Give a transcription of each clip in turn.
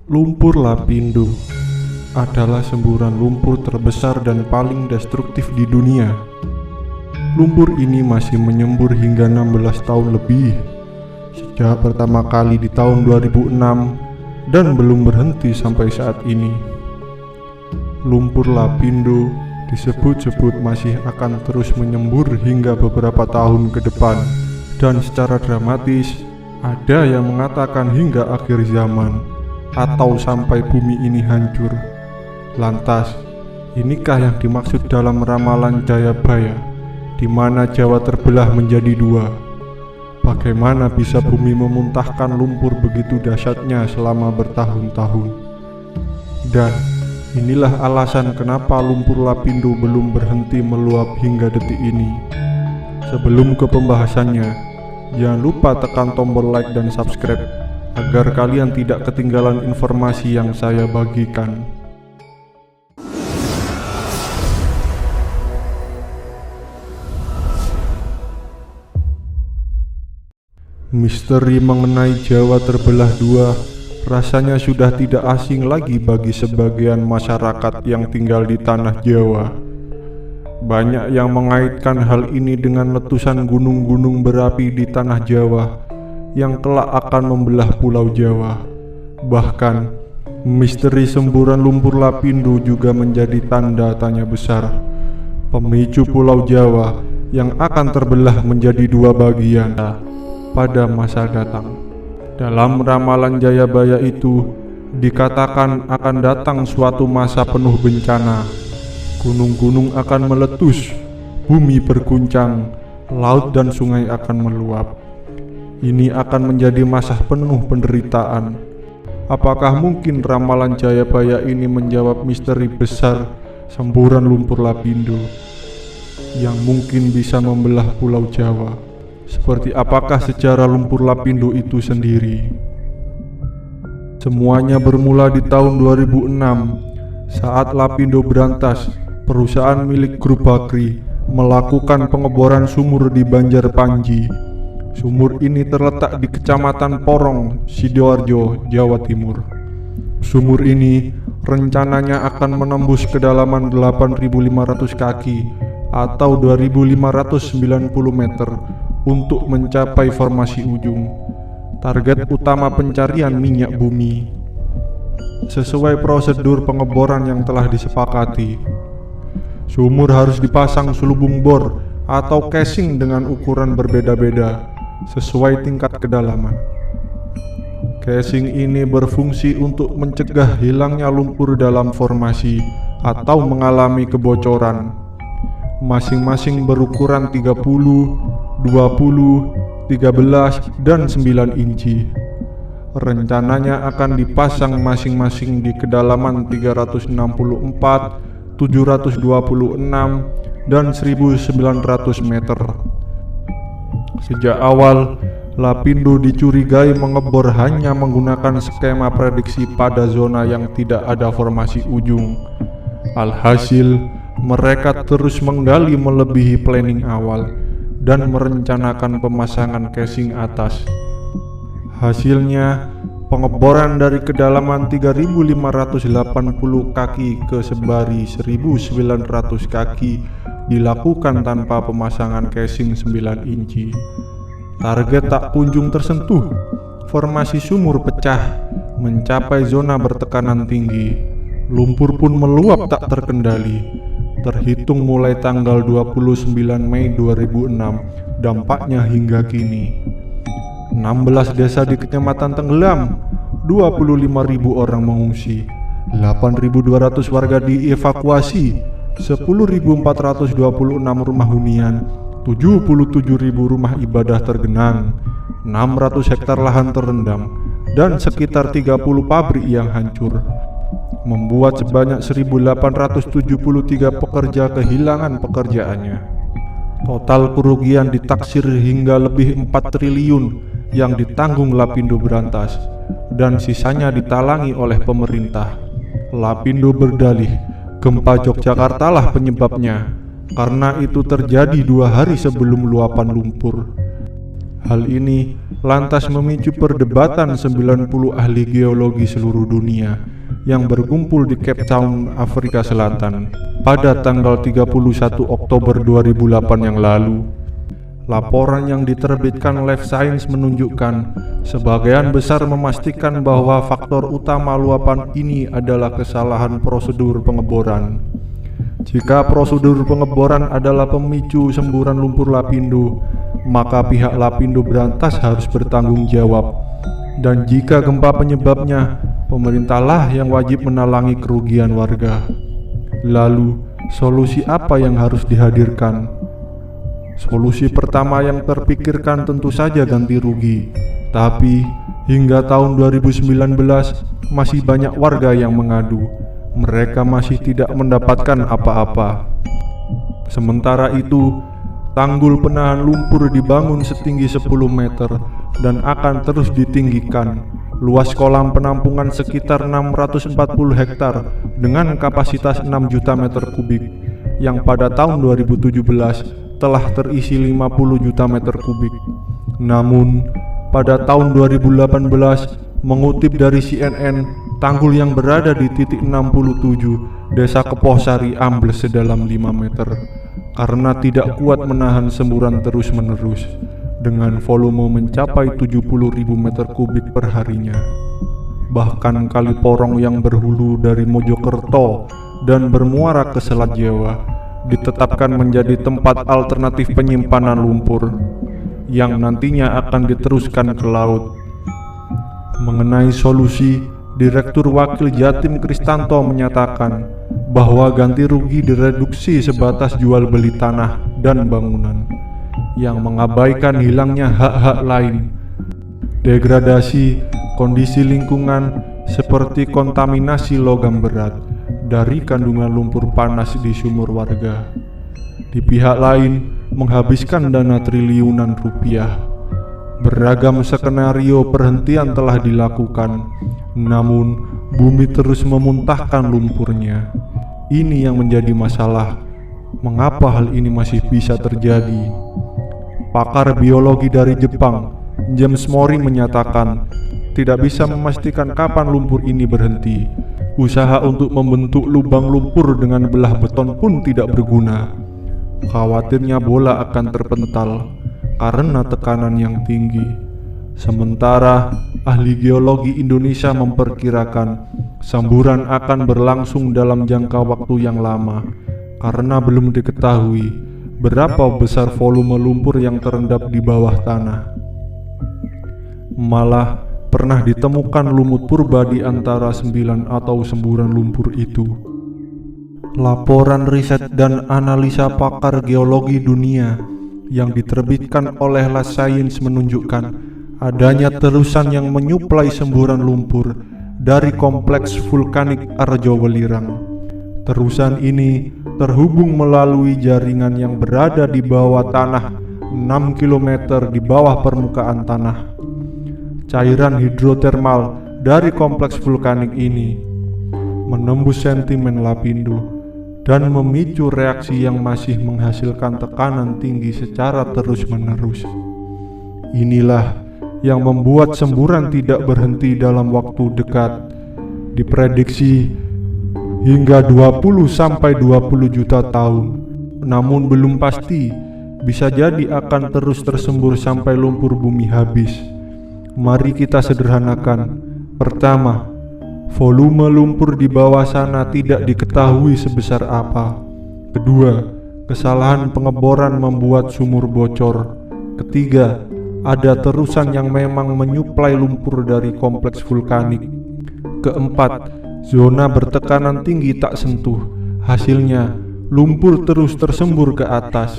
Lumpur Lapindo adalah semburan lumpur terbesar dan paling destruktif di dunia. Lumpur ini masih menyembur hingga 16 tahun lebih, sejak pertama kali di tahun 2006 dan belum berhenti sampai saat ini. Lumpur Lapindo disebut-sebut masih akan terus menyembur hingga beberapa tahun ke depan, dan secara dramatis ada yang mengatakan hingga akhir zaman atau sampai bumi ini hancur. Lantas, inikah yang dimaksud dalam ramalan Jayabaya, di mana Jawa terbelah menjadi dua? Bagaimana bisa bumi memuntahkan lumpur begitu dahsyatnya selama bertahun-tahun? Dan inilah alasan kenapa lumpur Lapindo belum berhenti meluap hingga detik ini. Sebelum ke pembahasannya, jangan lupa tekan tombol like dan subscribe agar kalian tidak ketinggalan informasi yang saya bagikan. Misteri mengenai Jawa terbelah dua rasanya sudah tidak asing lagi bagi sebagian masyarakat yang tinggal di tanah Jawa. Banyak yang mengaitkan hal ini dengan letusan gunung-gunung berapi di tanah Jawa yang kelak akan membelah Pulau Jawa. Bahkan, misteri semburan lumpur Lapindo juga menjadi tanda tanya besar, pemicu Pulau Jawa yang akan terbelah menjadi dua bagian pada masa datang. Dalam ramalan Jayabaya itu dikatakan akan datang suatu masa penuh bencana. Gunung-gunung akan meletus, bumi berguncang, laut dan sungai akan meluap. Ini akan menjadi masa penuh penderitaan. Apakah mungkin ramalan Jayabaya ini menjawab misteri besar semburan lumpur Lapindo yang mungkin bisa membelah Pulau Jawa? Seperti apakah sejarah lumpur Lapindo itu sendiri? Semuanya bermula di tahun 2006 saat Lapindo berantas. Perusahaan milik Grup Bakri melakukan pengeboran sumur di Banjarpanji. Sumur ini terletak di Kecamatan Porong, Sidoarjo, Jawa Timur. Sumur ini rencananya akan menembus kedalaman 8.500 kaki atau 2.590 meter untuk mencapai formasi ujung. Target utama pencarian minyak bumi. Sesuai prosedur pengeboran yang telah disepakati, sumur harus dipasang selubung bor atau casing dengan ukuran berbeda-beda sesuai tingkat kedalaman. Casing ini berfungsi untuk mencegah hilangnya lumpur dalam formasi atau mengalami kebocoran. Masing-masing berukuran 30, 20, 13, dan 9 inci. Rencananya akan dipasang masing-masing di kedalaman 364, 726, dan 1900 meter. Sejak awal, Lapindo dicurigai mengebor hanya menggunakan skema prediksi pada zona yang tidak ada formasi ujung. Alhasil, mereka terus menggali melebihi planning awal dan merencanakan pemasangan casing atas. Hasilnya, pengeboran dari kedalaman 3.580 kaki ke sebari 1.900 kaki dilakukan tanpa pemasangan casing 9 inci. Target tak kunjung tersentuh. Formasi sumur pecah, mencapai zona bertekanan tinggi. Lumpur pun meluap tak terkendali. Terhitung mulai tanggal 29 Mei 2006, dampaknya hingga kini. 16 desa di Kecamatan tenggelam, 25.000 orang mengungsi, 8.200 warga dievakuasi, 10.426 rumah hunian, 77.000 rumah ibadah tergenang, 600 hektar lahan terendam, dan sekitar 30 pabrik yang hancur. Membuat sebanyak 1.873 pekerja kehilangan pekerjaannya. Total kerugian ditaksir hingga lebih 4 triliun yang ditanggung Lapindo berantas, dan sisanya ditalangi oleh pemerintah. Lapindo berdalih, gempa Yogyakarta lah penyebabnya, karena itu terjadi 2 hari sebelum luapan lumpur. Hal ini lantas memicu perdebatan 90 ahli geologi seluruh dunia yang berkumpul di Cape Town, Afrika Selatan pada tanggal 31 Oktober 2008 yang lalu. Laporan yang diterbitkan Life Science menunjukkan sebagian besar memastikan bahwa faktor utama luapan ini adalah kesalahan prosedur pengeboran. Jika prosedur pengeboran adalah pemicu semburan lumpur Lapindo, maka pihak Lapindo Brantas harus bertanggung jawab. Dan jika gempa penyebabnya, pemerintahlah yang wajib menalangi kerugian warga. Lalu, solusi apa yang harus dihadirkan? Solusi pertama yang terpikirkan tentu saja ganti rugi. Tapi, hingga tahun 2019 masih banyak warga yang mengadu. Mereka masih tidak mendapatkan apa-apa. Sementara itu, tanggul penahan lumpur dibangun setinggi 10 meter dan akan terus ditinggikan. Luas kolam penampungan sekitar 640 hektar dengan kapasitas 6 juta meter kubik, yang pada tahun 2017 telah terisi 50 juta meter kubik. Namun, pada tahun 2018, mengutip dari CNN, tanggul yang berada di titik 67 Desa Keposari ambles sedalam 5 meter karena tidak kuat menahan semburan terus-menerus dengan volume mencapai 70.000 meter kubik per harinya. Bahkan Kali Porong yang berhulu dari Mojokerto dan bermuara ke Selat Jawa ditetapkan menjadi tempat alternatif penyimpanan lumpur yang nantinya akan diteruskan ke laut. Mengenai solusi, Direktur Wakil Jatim Kristanto menyatakan bahwa ganti rugi direduksi sebatas jual beli tanah dan bangunan, yang mengabaikan hilangnya hak-hak lain, degradasi kondisi lingkungan seperti kontaminasi logam berat dari kandungan lumpur panas di sumur warga. Di pihak lain, menghabiskan dana triliunan rupiah. Beragam skenario perhentian telah dilakukan, namun bumi terus memuntahkan lumpurnya. Ini yang menjadi masalah. Mengapa hal ini masih bisa terjadi? Pakar biologi dari Jepang, James Mori, menyatakan tidak bisa memastikan kapan lumpur ini berhenti. Usaha untuk membentuk lubang lumpur dengan belah beton pun tidak berguna. Khawatirnya bola akan terpental karena tekanan yang tinggi. Sementara ahli geologi Indonesia memperkirakan semburan akan berlangsung dalam jangka waktu yang lama karena belum diketahui berapa besar volume lumpur yang terendap di bawah tanah. Malah pernah ditemukan lumut purba di antara 9 atau semburan lumpur itu. Laporan riset dan analisa pakar geologi dunia yang diterbitkan oleh Life Science menunjukkan adanya terusan yang menyuplai semburan lumpur dari kompleks vulkanik Arjo Welirang. Terusan ini terhubung melalui jaringan yang berada di bawah tanah 6 km di bawah permukaan tanah. Cairan hidrotermal dari kompleks vulkanik ini menembus sedimen Lapindo dan memicu reaksi yang masih menghasilkan tekanan tinggi secara terus-menerus. Inilah yang membuat semburan tidak berhenti dalam waktu dekat. Diprediksi hingga 20-20 juta tahun. Namun belum pasti, bisa jadi akan terus tersembur sampai lumpur bumi habis. Mari kita sederhanakan. Pertama, volume lumpur di bawah sana tidak diketahui sebesar apa. Kedua, kesalahan pengeboran membuat sumur bocor. Ketiga, ada terusan yang memang menyuplai lumpur dari kompleks vulkanik. Keempat, zona bertekanan tinggi tak sentuh. Hasilnya, lumpur terus tersembur ke atas.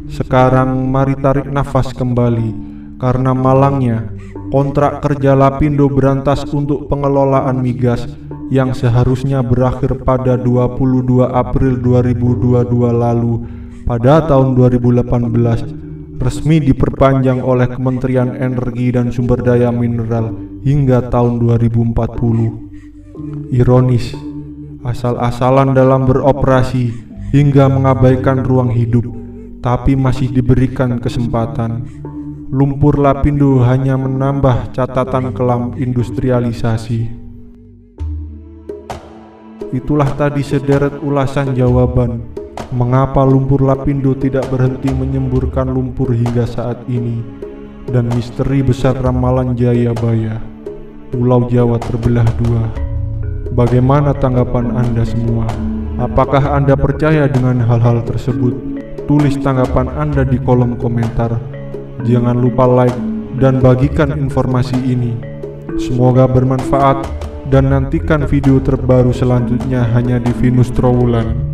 Sekarang mari tarik nafas kembali. Karena malangnya, kontrak kerja Lapindo Brantas untuk pengelolaan migas yang seharusnya berakhir pada 22 April 2022 lalu pada tahun 2018 resmi diperpanjang oleh Kementerian Energi dan Sumber Daya Mineral hingga tahun 2040. Ironis, asal-asalan dalam beroperasi hingga mengabaikan ruang hidup, tapi masih diberikan kesempatan. lumpur lapindo hanya menambah catatan kelam industrialisasi. Itulah tadi sederet ulasan jawaban mengapa lumpur lapindo tidak berhenti menyemburkan lumpur hingga saat ini, dan misteri besar ramalan Jayabaya, Pulau Jawa terbelah dua. Bagaimana tanggapan Anda semua? Apakah Anda percaya dengan hal-hal tersebut? Tulis tanggapan Anda di kolom komentar. Jangan lupa like dan bagikan informasi ini. Semoga bermanfaat dan nantikan video terbaru selanjutnya hanya di Venus Trowulan.